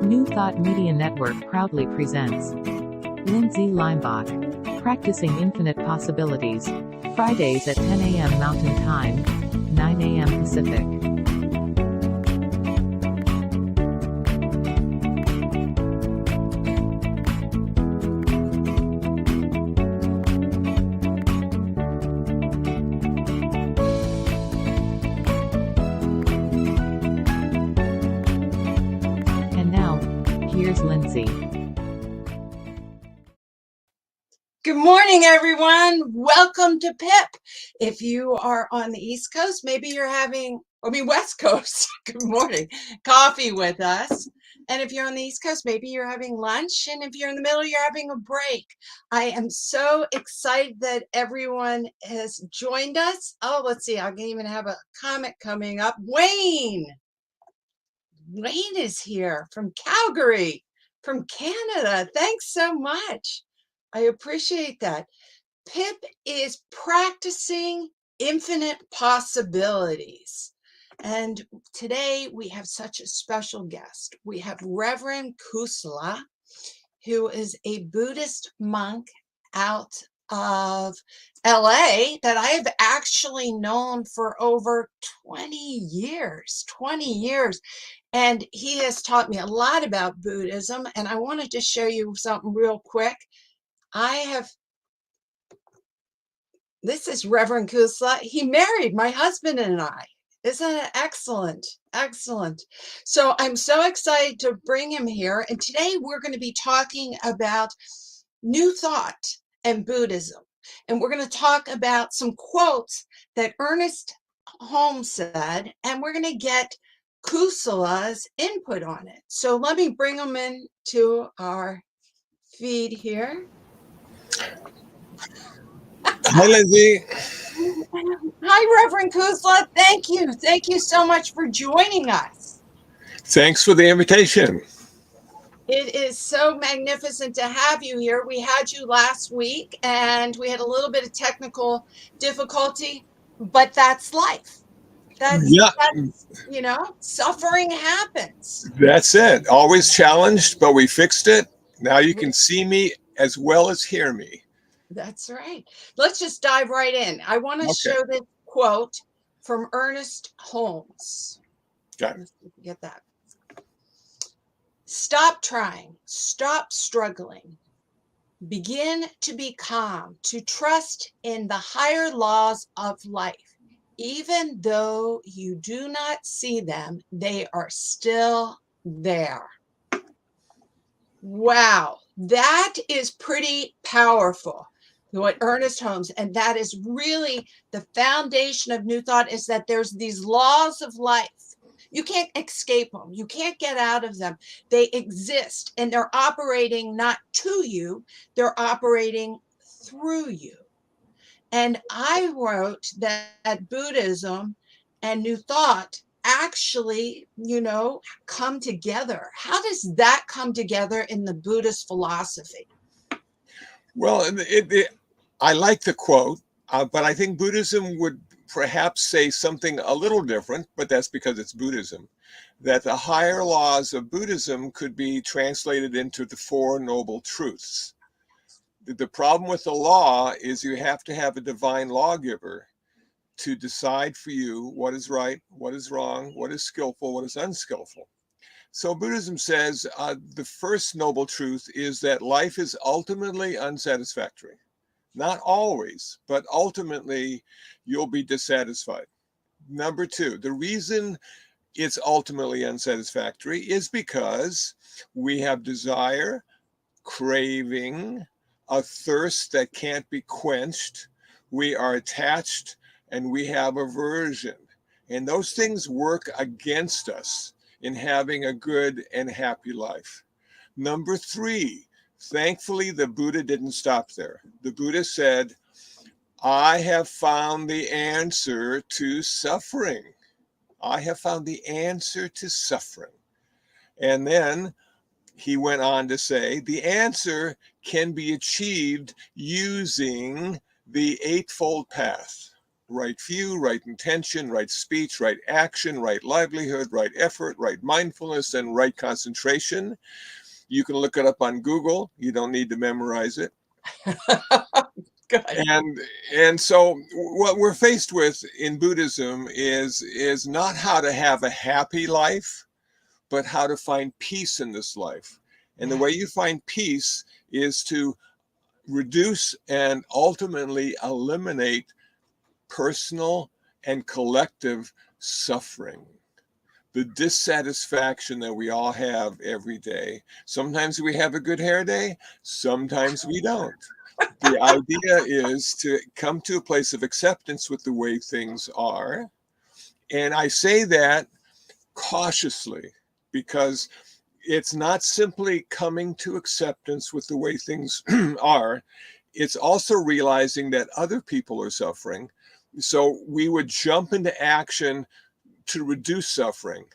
New Thought Media Network proudly presents Lindsay Leimbach, Practicing Infinite Possibilities, Fridays at 10 a.m. Mountain Time, 9 a.m. Pacific. And now, here's Lindsay. Good morning, everyone. Welcome to PIP. If you are on the East Coast, maybe you're having, West Coast, good morning, coffee with us. And if you're on the East Coast, maybe you're having lunch. And if you're in the middle, you're having a break. I am so excited that everyone has joined us. Oh, let's see. I can even have a comment coming up. Wayne is here from Calgary, from Canada. Thanks so much. I appreciate that. PIP is practicing infinite possibilities. And today we have such a special guest. We have Reverend Kusala, who is a Buddhist monk out of LA that I have actually known for over 20 years. And he has taught me a lot about Buddhism. And I wanted to show you something real quick. This is Reverend Kusala. He married my husband and I. Isn't it excellent? Excellent. So I'm so excited to bring him here. And today we're going to be talking about New Thought and Buddhism. And we're going to talk about some quotes that Ernest Homes said, and we're going to get Kusala's input on it. So let me bring him into our feed here. Hi, Lindsay. Hi, Reverend Kusala. Thank you. Thank you so much for joining us. Thanks for the invitation. It is so magnificent to have you here. We had you last week and we had a little bit of technical difficulty, but that's life. That's suffering happens. That's it. Always challenged, but we fixed it. Now you can see me as well as hear me. That's right. Let's just dive right in. I want to show this quote from Ernest Homes. Let's get that. Stop trying. Stop struggling. Begin to be calm, to trust in the higher laws of life. Even though you do not see them, they are still there. Wow, that is pretty powerful. What Ernest Homes, and that is really the foundation of New Thought, is that there's these laws of life. You can't escape them. You can't get out of them. They exist and they're operating not to you, they're operating through you. And I wrote that Buddhism and New Thought actually, come together. How does that come together in the Buddhist philosophy? Well, I like the quote, but I think Buddhism would perhaps say something a little different, but that's because it's Buddhism. That the higher laws of Buddhism could be translated into the Four Noble Truths. The problem with the law is you have to have a divine lawgiver to decide for you what is right, what is wrong, what is skillful, what is unskillful. So Buddhism says the first noble truth is that life is ultimately unsatisfactory. Not always, but ultimately you'll be dissatisfied. Number two, the reason it's ultimately unsatisfactory is because we have desire, craving, a thirst that can't be quenched. We are attached and we have aversion. And those things work against us in having a good and happy life. Number three, thankfully, the Buddha didn't stop there. The Buddha said, I have found the answer to suffering. I have found the answer to suffering. And then he went on to say, the answer can be achieved using the Eightfold Path. right view, right intention, right speech, right action, right livelihood, right effort, right mindfulness, and right concentration. You can look it up on Google. You don't need to memorize it. Good. And so what we're faced with in Buddhism is not how to have a happy life, but how to find peace in this life. And the way you find peace is to reduce and ultimately eliminate personal and collective suffering, the dissatisfaction that we all have every day. Sometimes we have a good hair day, sometimes we don't. The idea is to come to a place of acceptance with the way things are. And I say that cautiously because it's not simply coming to acceptance with the way things are. It's also realizing that other people are suffering. So we would jump into action to reduce suffering.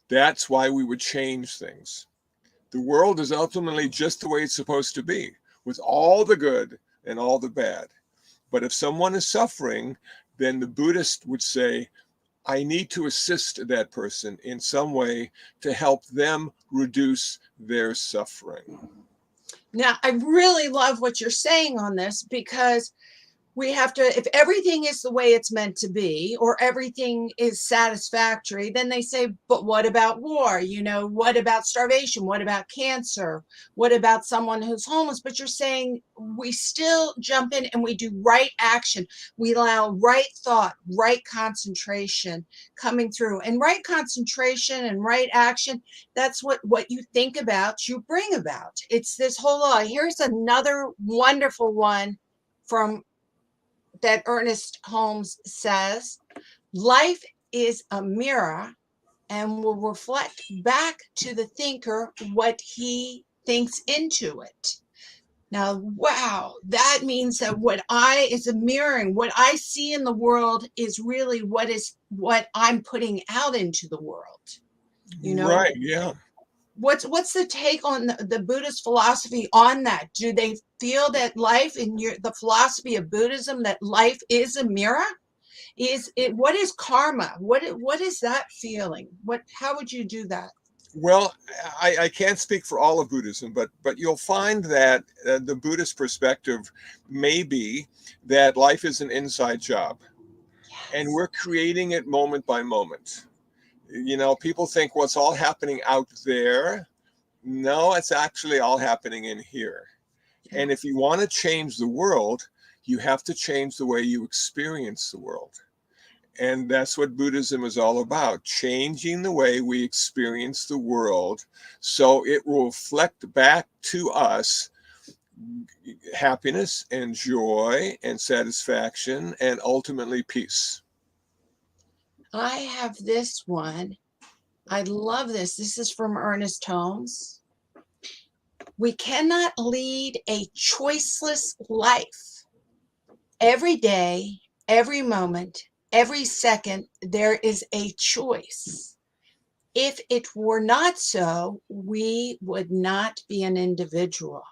That's why we would change things. The world is ultimately just the way it's supposed to be, with all the good and all the bad. But if someone is suffering, then the Buddhist would say, I need to assist that person in some way to help them reduce their suffering. Now, I really love what you're saying on this, because we have to, if everything is the way it's meant to be, or everything is satisfactory, then they say, but what about war? You know, what about starvation? What about cancer? What about someone who's homeless? But you're saying we still jump in and we do right action. We allow right thought, right concentration coming through. And right concentration and right action, that's what you think about, you bring about. It's this whole law. Here's another wonderful one from that Ernest Holmes says: life is a mirror and will reflect back to the thinker what he thinks into it. Now, wow, that means that what I is a mirroring, what I see in the world is really what I'm putting out into the world. You know, Right, yeah. what's the take on the Buddhist philosophy on that? Do they feel that life in the philosophy of Buddhism, that life is a mirror? Is it, what is karma? What is that feeling? How would you do that? Well, I can't speak for all of Buddhism, but you'll find that the Buddhist perspective may be that life is an inside job, and Yes. we're creating it moment by moment. You know, people think what's all happening out there. No, it's actually all happening in here. Yeah. And if you want to change the world, you have to change the way you experience the world. And that's what Buddhism is all about, changing the way we experience the world so it will reflect back to us happiness and joy and satisfaction and ultimately peace. I have this one. I love this. This is from Ernest Holmes. We cannot lead a choiceless life. Every day, every moment, every second, there is a choice. If it were not so, we would not be an individual.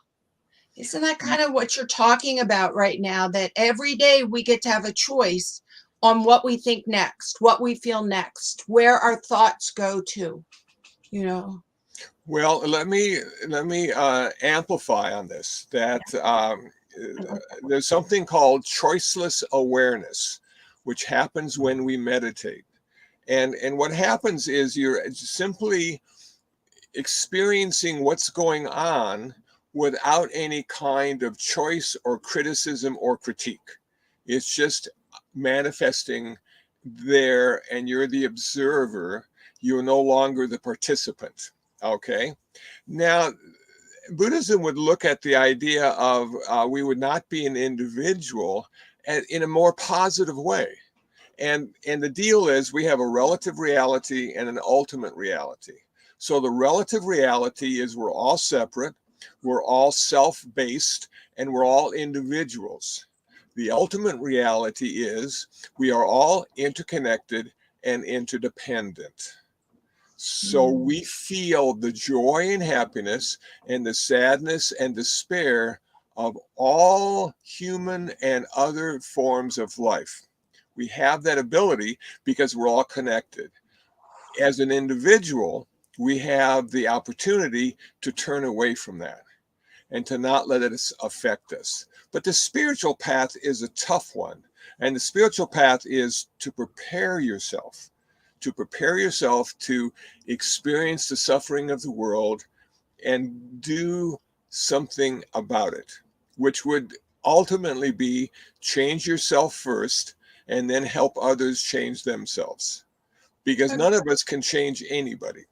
Isn't that kind of what you're talking about right now? That every day we get to have a choice on what we think next, what we feel next, where our thoughts go to, you know? Well, let me amplify on this. That there's something called choiceless awareness, which happens when we meditate. And what happens is you're simply experiencing what's going on without any kind of choice or criticism or critique. It's just manifesting there, and you're the observer. You're no longer the participant. Okay. Now, Buddhism would look at the idea of we would not be an individual in a more positive way. And the deal is we have a relative reality and an ultimate reality. So the relative reality is we're all separate, we're all self-based, and we're all individuals. The ultimate reality is we are all interconnected and interdependent. So we feel the joy and happiness and the sadness and despair of all human and other forms of life. We have that ability because we're all connected. As an individual, we have the opportunity to turn away from that and to not let it affect us. But the spiritual path is a tough one. And the spiritual path is to prepare yourself to experience the suffering of the world and do something about it, which would ultimately be change yourself first and then help others change themselves. Because none of us can change anybody.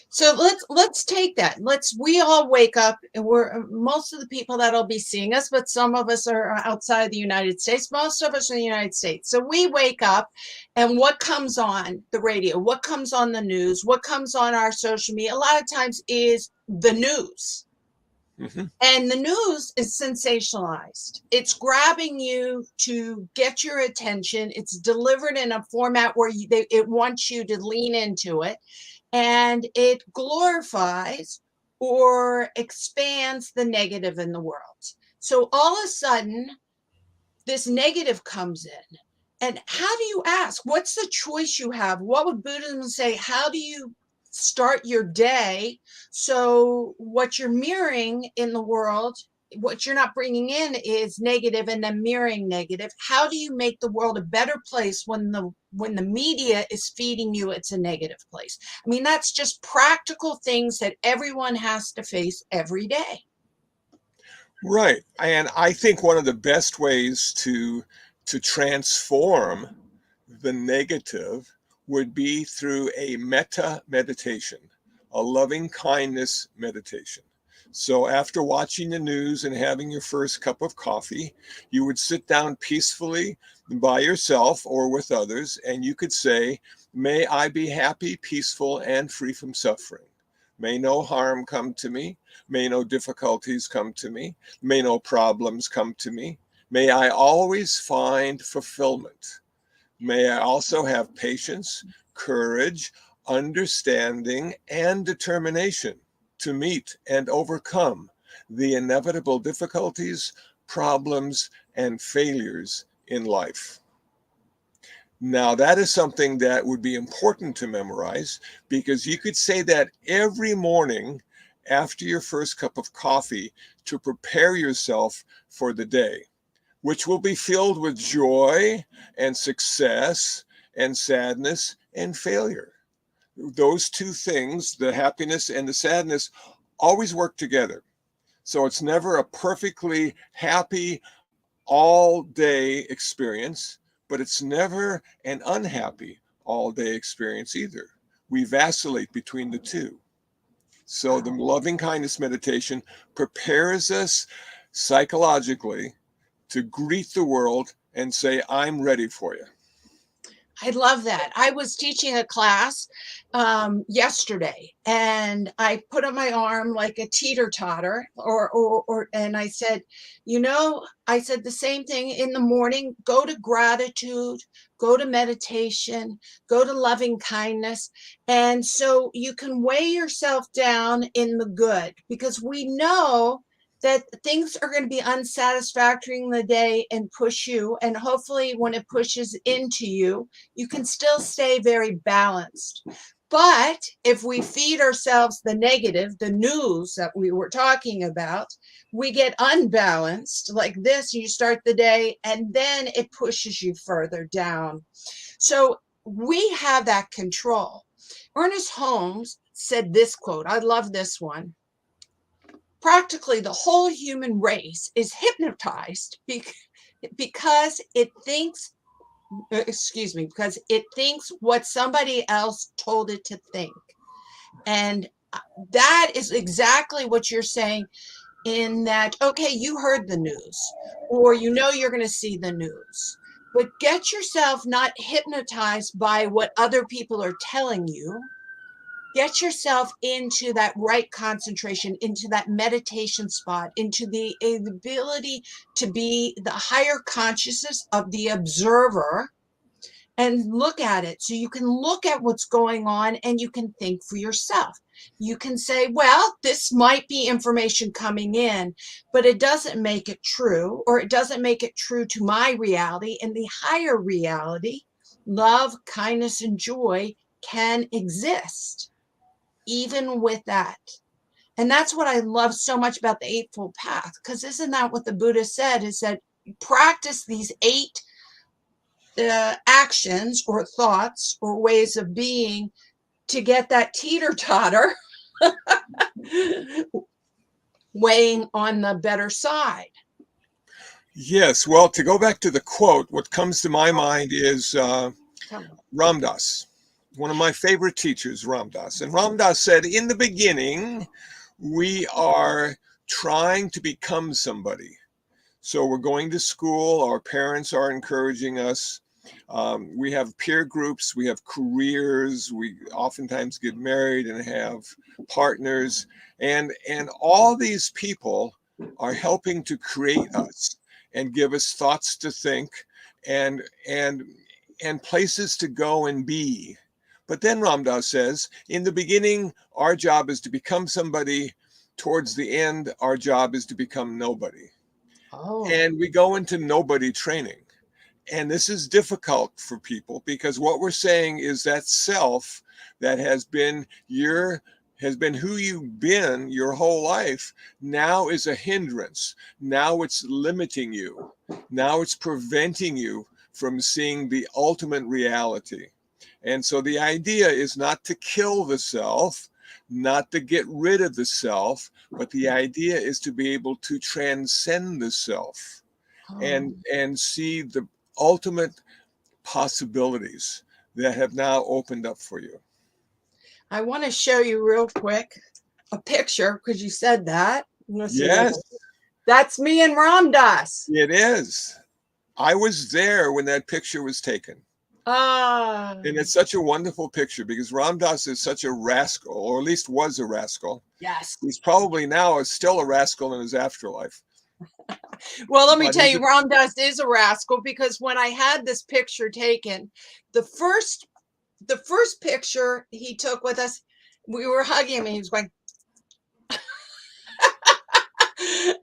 So let's take that. We all wake up, and we're most of the people that'll be seeing us, but some of us are outside the United States. Most of us are in the United States. So we wake up, and what comes on the radio, what comes on the news, what comes on our social media, a lot of times is the news. Mm-hmm. And the news is sensationalized. It's grabbing you to get your attention. It's delivered in a format where it wants you to lean into it. And it glorifies or expands the negative in the world. So all of a sudden, this negative comes in. And how do you ask? What's the choice you have? What would Buddhism say? How do you start your day? So what you're mirroring in the world, what you're not bringing in is negative and then mirroring negative. How do you make the world a better place when the media is feeding you it's a negative place? I mean, that's just practical things that everyone has to face every day. Right. And I think one of the best ways to transform the negative would be through a metta meditation, a loving kindness meditation. So after watching the news and having your first cup of coffee, you would sit down peacefully by yourself or with others, and you could say, may I be happy, peaceful, and free from suffering. May no harm come to me. May no difficulties come to me. May no problems come to me. May I always find fulfillment. May I also have patience, courage, understanding, and determination to meet and overcome the inevitable difficulties, problems, and failures in life. Now, that is something that would be important to memorize, because you could say that every morning after your first cup of coffee to prepare yourself for the day, which will be filled with joy and success and sadness and failure. Those two things, the happiness and the sadness, always work together. So it's never a perfectly happy all day experience, but it's never an unhappy all day experience either. We vacillate between the two. So the loving kindness meditation prepares us psychologically to greet the world and say, I'm ready for you. I love that. I was teaching a class yesterday, and I put on my arm like a teeter-totter, and I said, I said the same thing in the morning. Go to gratitude, go to meditation, go to loving kindness. And so you can weigh yourself down in the good, because we know that things are going to be unsatisfactory in the day and push you. And hopefully when it pushes into you, you can still stay very balanced. But if we feed ourselves the negative, the news that we were talking about, we get unbalanced like this. You start the day and then it pushes you further down. So we have that control. Ernest Homes said this quote. I love this one. Practically the whole human race is hypnotized because it thinks what somebody else told it to think. And that is exactly what you're saying, in that, okay, you heard the news, or you're going to see the news, but get yourself not hypnotized by what other people are telling you. Get yourself into that right concentration, into that meditation spot, into the ability to be the higher consciousness of the observer, and look at it. So you can look at what's going on and you can think for yourself. You can say, well, this might be information coming in, but it doesn't make it true, or it doesn't make it true to my reality. And the higher reality, love, kindness, and joy, can exist even with that. And that's what I love so much about the Eightfold Path, because isn't that what the Buddha said, is that practice these 8 actions or thoughts or ways of being to get that teeter-totter weighing on the better side. Yes. Well, to go back to the quote, what comes to my mind is Ram Dass, one of my favorite teachers, Ram Dass. And Ram Dass said, in the beginning, we are trying to become somebody. So we're going to school, our parents are encouraging us. We have peer groups, we have careers, we oftentimes get married and have partners, and all these people are helping to create us and give us thoughts to think and places to go and be. But then Ram Dass says, in the beginning, our job is to become somebody. Towards the end, our job is to become nobody. Oh. And we go into nobody training. And this is difficult for people, because what we're saying is that self that has been who you've been your whole life now is a hindrance. Now it's limiting you. Now it's preventing you from seeing the ultimate reality. And so the idea is not to kill the self, not to get rid of the self, but the idea is to be able to transcend the self and see the ultimate possibilities that have now opened up for you. I want to show you real quick a picture, because you said that. Yes. That's me and Ram Dass. It is. I was there when that picture was taken. And it's such a wonderful picture, because Ram Dass is such a rascal, or at least was a rascal. Yes. He's probably now still a rascal in his afterlife. Well, let me tell you, Ram Dass is a rascal, because when I had this picture taken, the first picture he took with us, we were hugging him and he was going,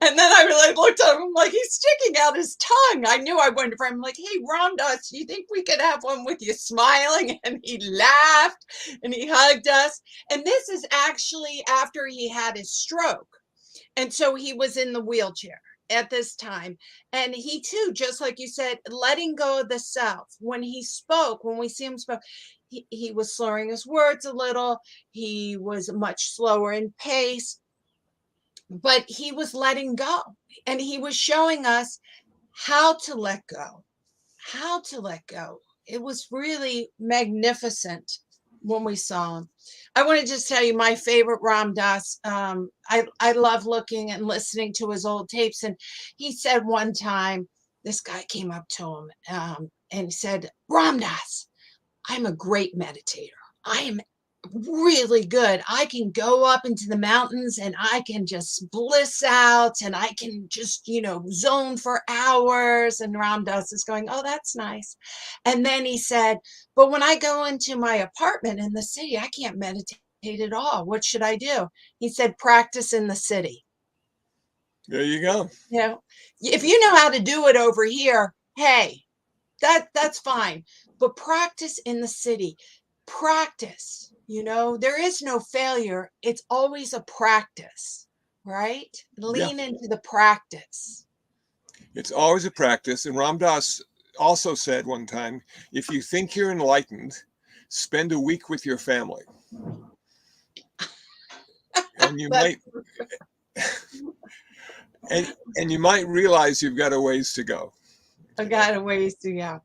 and then I really looked at him like he's sticking out his tongue. I knew I wanted to frame him, like, hey, Ram Dass, do you think we could have one with you smiling? And he laughed and he hugged us. And this is actually after he had his stroke. And so he was in the wheelchair at this time. And he too, just like you said, letting go of the self. When he spoke, when we see him spoke, he was slurring his words a little. He was much slower in pace, but he was letting go, and he was showing us how to let go, how to let go. It was really magnificent when we saw him. I want to just tell you my favorite Ram Dass. I love looking and listening to his old tapes. And he said one time, this guy came up to him and he said, Ram Dass, I'm a great meditator. I am really good. I can go up into the mountains and I can just bliss out and I can just, zone for hours. And Ram Dass is going, oh, that's nice. And then he said, but when I go into my apartment in the city, I can't meditate at all. What should I do? He said, practice in the city. There you go. If you know how to do it over here, hey, that's fine. But practice in the city. Practice. There is no failure. It's always a practice, right? Lean into the practice. It's always a practice. And Ram Dass also said one time, if you think you're enlightened, spend a week with your family. And you might and you might realize you've got a ways to go. I got a ways to go.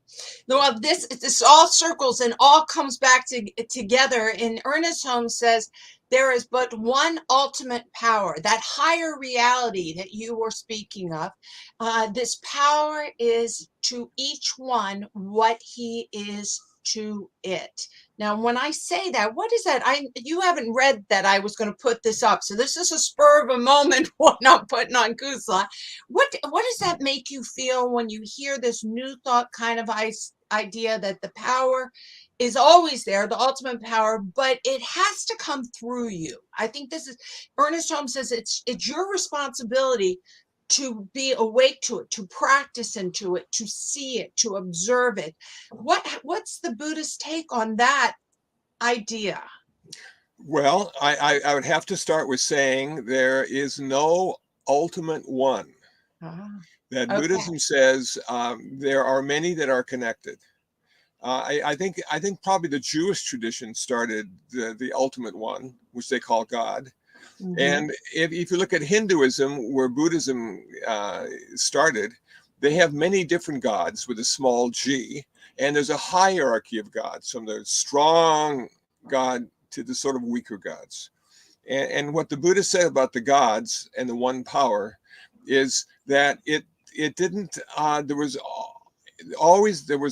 Well, this all circles and all comes back together. And Ernest Homes says there is but one ultimate power, that higher reality that you were speaking of. This power is to each one what he is to it. Now, when I say that, what is that? You haven't read that I was going to put this up. So this is a spur of a moment when I'm putting on Kusala. What does that make you feel when you hear this new thought kind of idea that the power is always there, the ultimate power, but it has to come through you. I think this is, Ernest Holmes says it's your responsibility to be awake to it, to practice into it, to see it, to observe it. What's the Buddhist take on that idea? Well, I would have to start with saying there is no ultimate one. That Okay. Buddhism says there are many that are connected. I think probably the Jewish tradition started the ultimate one, which they call God. Mhm. And if you look at Hinduism, where Buddhism started, they have many different gods with a small g, and there's a hierarchy of gods, from the strong God to the sort of weaker gods. And what the Buddha said about the gods and the one power is that it didn't, there was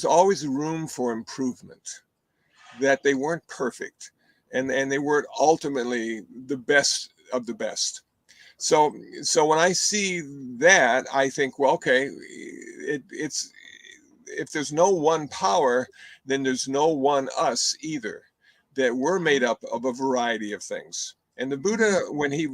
always room for improvement, that they weren't perfect, and they weren't ultimately the best of the best. So when I see that, I think, well, okay, it's if there's no one power, then there's no one us either, that we're made up of a variety of things. And the Buddha, when he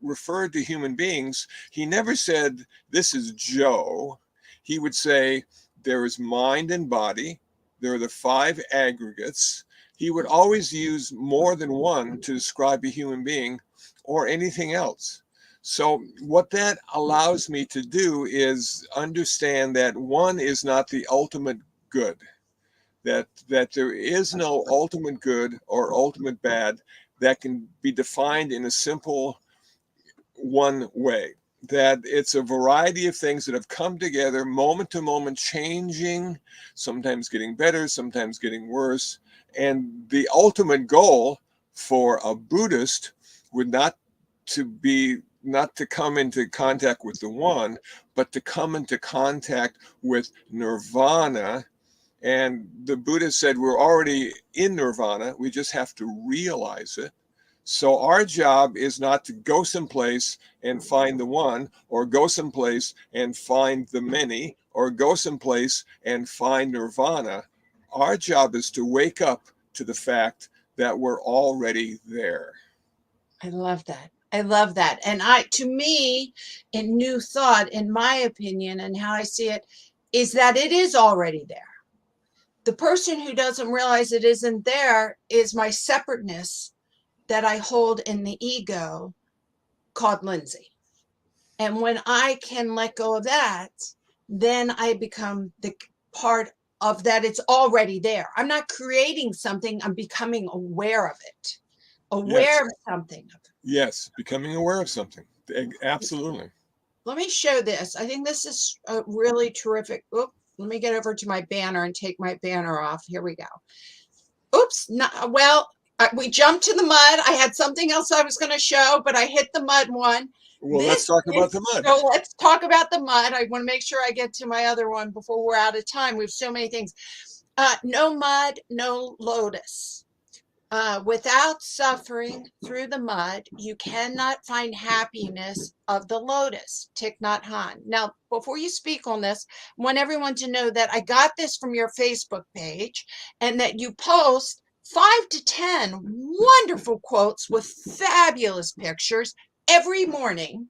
referred to human beings, he never said, this is Joe. He would say, there is mind and body. There are the five aggregates. He would always use more than one to describe a human being or anything else. So what that allows me to do is understand that one is not the ultimate good, that there is no ultimate good or ultimate bad that can be defined in a simple one way, that it's a variety of things that have come together moment to moment, changing, sometimes getting better, sometimes getting worse. And the ultimate goal for a Buddhist would not to come into contact with the one, but to come into contact with nirvana. And the Buddha said we're already in nirvana, we just have to realize it. So our job is not to go someplace and find the one, or go someplace and find the many, or go someplace and find nirvana. Our job is to wake up to the fact that we're already there. I love that. I love that. And to me, in New Thought, in my opinion, and how I see it, is that it is already there. The person who doesn't realize it isn't there is my separateness that I hold in the ego called Lindsay. And when I can let go of that, then I become the part of that. It's already there. I'm not creating something. I'm becoming aware of it, aware of something. Yes, becoming aware of something. Absolutely. Let me show this. I think this is a really terrific. Oops, let me get over to my banner and take my banner off. Here we go. Oops. Not, well, we jumped to the mud. I had something else I was going to show, but I hit the mud one. Well, let's talk about the mud. So let's talk about the mud. I want to make sure I get to my other one before we're out of time. We have so many things. No mud, no lotus. Without suffering through the mud, you cannot find happiness of the lotus. Thich Nhat Hanh. Now, before you speak on this, I want everyone to know that I got this from your Facebook page, and that you post 5 to 10 wonderful quotes with fabulous pictures every morning,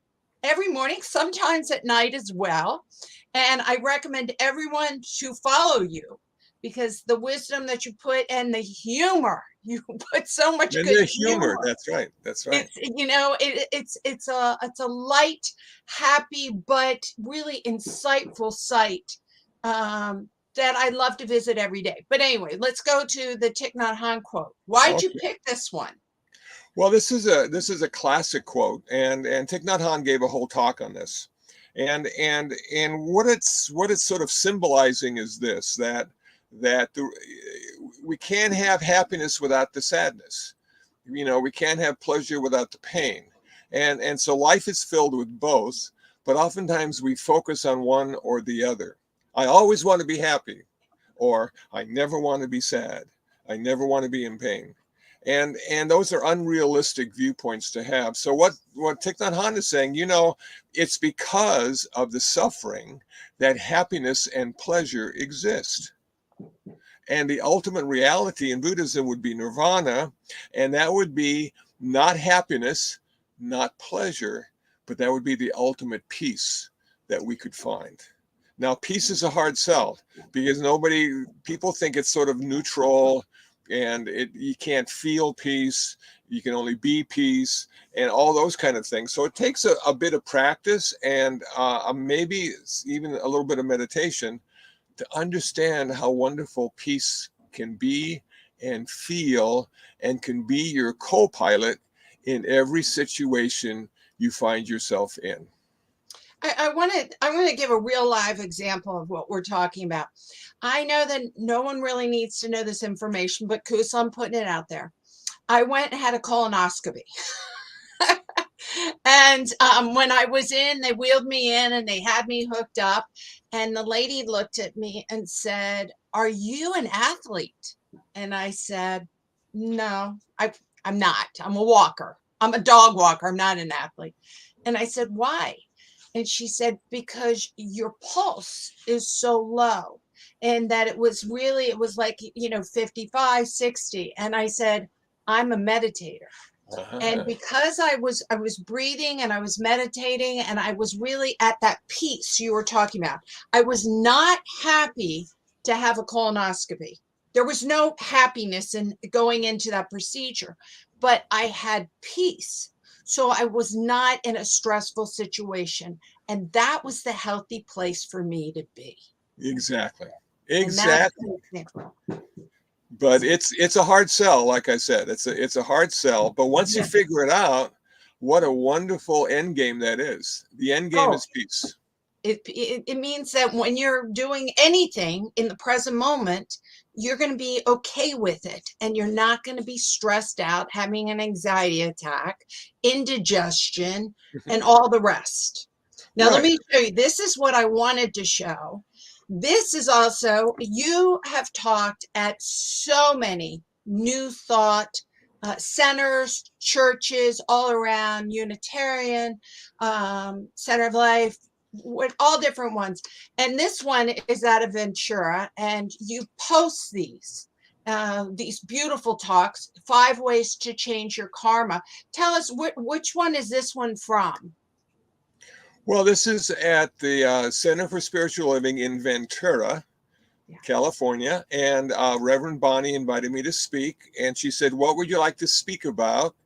sometimes at night as well. And I recommend everyone to follow you, because the wisdom that you put and the humor, you put so much and good the humor. That's right. That's right. It's a light, happy, but really insightful site that I love to visit every day. But anyway, let's go to the Thich Nhat Hanh quote. Why'd you pick this one? Well, this is a classic quote, and Thich Nhat Hanh gave a whole talk on this, and what it's sort of symbolizing is this, that we can't have happiness without the sadness. We can't have pleasure without the pain, and so life is filled with both. But oftentimes we focus on one or the other. I always want to be happy, or I never want to be sad. I never want to be in pain. And those are unrealistic viewpoints to have. So what Thich Nhat Hanh is saying, it's because of the suffering that happiness and pleasure exist. And the ultimate reality in Buddhism would be nirvana, and that would be not happiness, not pleasure, but that would be the ultimate peace that we could find. Now, peace is a hard sell because people think it's sort of neutral and you can't feel peace, you can only be peace, and all those kind of things. So it takes a bit of practice and maybe even a little bit of meditation to understand how wonderful peace can be and feel, and can be your co-pilot in every situation you find yourself in. I want to give a real live example of what we're talking about. I know that no one really needs to know this information, but Kusala, I'm putting it out there. I went and had a colonoscopy. And when I was in, they wheeled me in and they had me hooked up. And the lady looked at me and said, "Are you an athlete?" And I said, "No, I'm not. I'm a walker. I'm a dog walker. I'm not an athlete." And I said, "Why?" And she said, "Because your pulse is so low." And that it was like, 55, 60. And I said, "I'm a meditator." And because I was breathing and I was meditating and I was really at that peace you were talking about, I was not happy to have a colonoscopy. There was no happiness in going into that procedure, but I had peace. So I was not in a stressful situation. And that was the healthy place for me to be. Exactly. And that's But it's a hard sell, like I said. It's a hard sell. But once you figure it out, what a wonderful end game that is. The end game is peace. It means that when you're doing anything in the present moment, you're going to be okay with it, and you're not going to be stressed out, having an anxiety attack, indigestion, and all the rest. Now, let me show you. This is what I wanted to show. This is also, you have talked at so many New Thought centers, churches all around, Unitarian, Center of Life, with all different ones. And this one is out of Ventura, and you post these beautiful talks, 5 ways to change your karma. Tell us, which one is this one from? Well, this is at the Center for Spiritual Living in Ventura, California. And Reverend Bonnie invited me to speak. And she said, "What would you like to speak about?"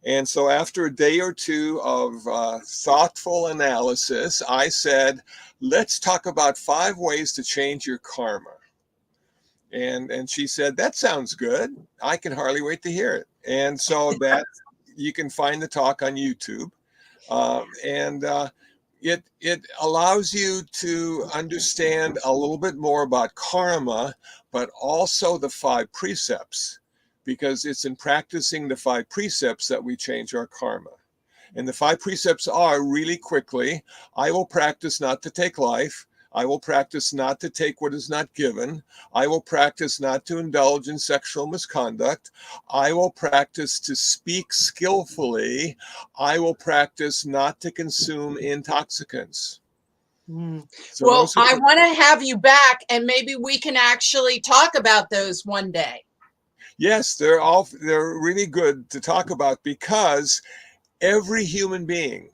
And so after a day or two of thoughtful analysis, I said, "Let's talk about 5 ways to change your karma." And she said, "That sounds good. I can hardly wait to hear it." And so that you can find the talk on YouTube. It allows you to understand a little bit more about karma, but also the 5 precepts, because it's in practicing the 5 precepts that we change our karma. And the 5 precepts are, really quickly, I will practice not to take life. I will practice not to take what is not given. I will practice not to indulge in sexual misconduct. I will practice to speak skillfully. I will practice not to consume intoxicants. So well, I want to have you back, and maybe we can actually talk about those one day. Yes, they're really good to talk about, because every human being,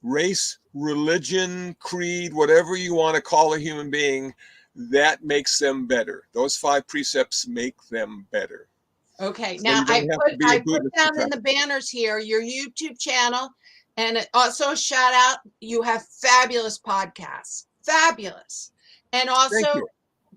race, religion, creed, whatever you want to call a human being, that makes them better. Those 5 precepts make them better. Okay, So now I put down in the banners here your YouTube channel, and also a shout out. You have fabulous podcasts, fabulous. And also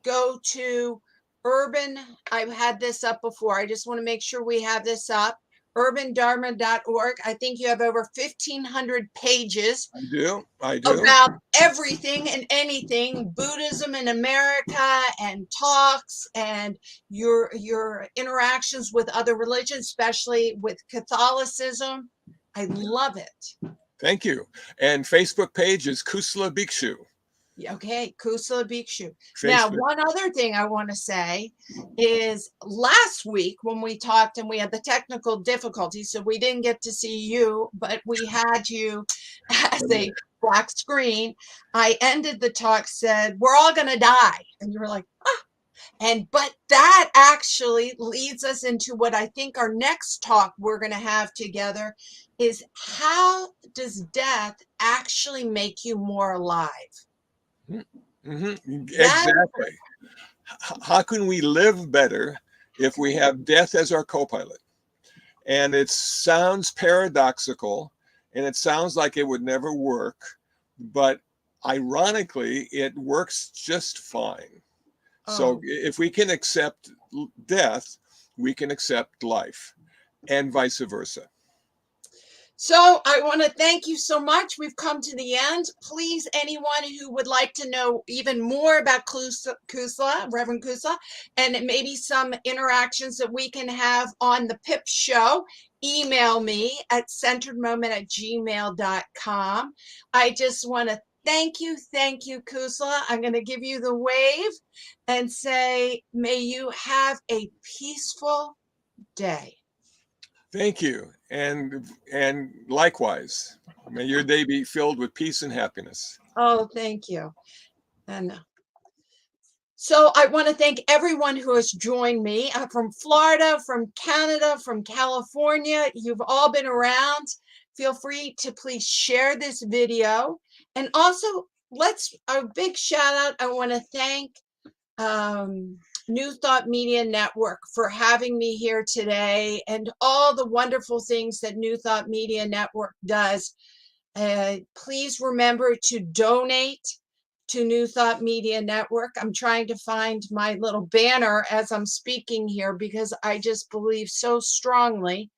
go to Urban. I've had this up before. I just want to make sure we have this up. urbandharma.org. I think you have over 1,500 pages. I do. About everything and anything, Buddhism in America, and talks, and your interactions with other religions, especially with Catholicism. I love it. Thank you. And Facebook page is Kusala Bhikshu. Okay, Kusala Bhikshu. Now, one other thing I want to say is, last week when we talked and we had the technical difficulties, so we didn't get to see you, but we had you as a black screen. I ended the talk, said, "We're all going to die." And you were like, "Ah." But that actually leads us into what I think our next talk we're going to have together is, how does death actually make you more alive? That, Exactly. How can we live better if we have death as our co-pilot? And it sounds paradoxical, and it sounds like it would never work, but ironically, it works just fine. So oh, if we can accept death, we can accept life, and vice versa. so I want to thank you so much. We've come to the end. Please, anyone who would like to know even more about Kusala, Reverend Kusala, and maybe some interactions that we can have on the PIP show, email me at centeredmoment@gmail.com. I just want to thank you, Kusala. I'm going to give you the wave and say, may you have a peaceful day. Thank you, and likewise, may your day be filled with peace and happiness. Oh, thank you. And so I want to thank everyone who has joined me from Florida, from Canada, from California. You've all been around. Feel free to please share this video. And also, a big shout out. I want to thank New Thought Media Network for having me here today, and all the wonderful things that New Thought Media Network does. Please remember to donate to New Thought Media Network. I'm trying to find my little banner as I'm speaking here, because I just believe so strongly,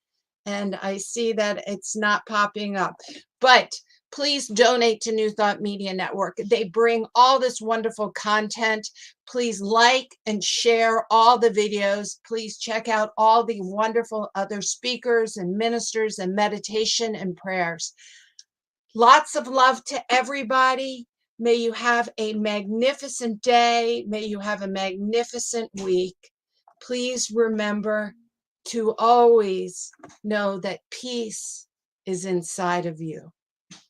and I see that it's not popping up. But please donate to New Thought Media Network. They bring all this wonderful content. Please like and share all the videos. Please check out all the wonderful other speakers and ministers and meditation and prayers. Lots of love to everybody. May you have a magnificent day. May you have a magnificent week. Please remember to always know that peace is inside of you.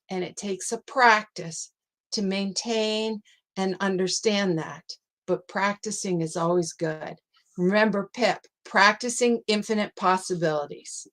And it takes a practice to maintain and understand that. But practicing is always good. Remember, PIP, practicing infinite possibilities.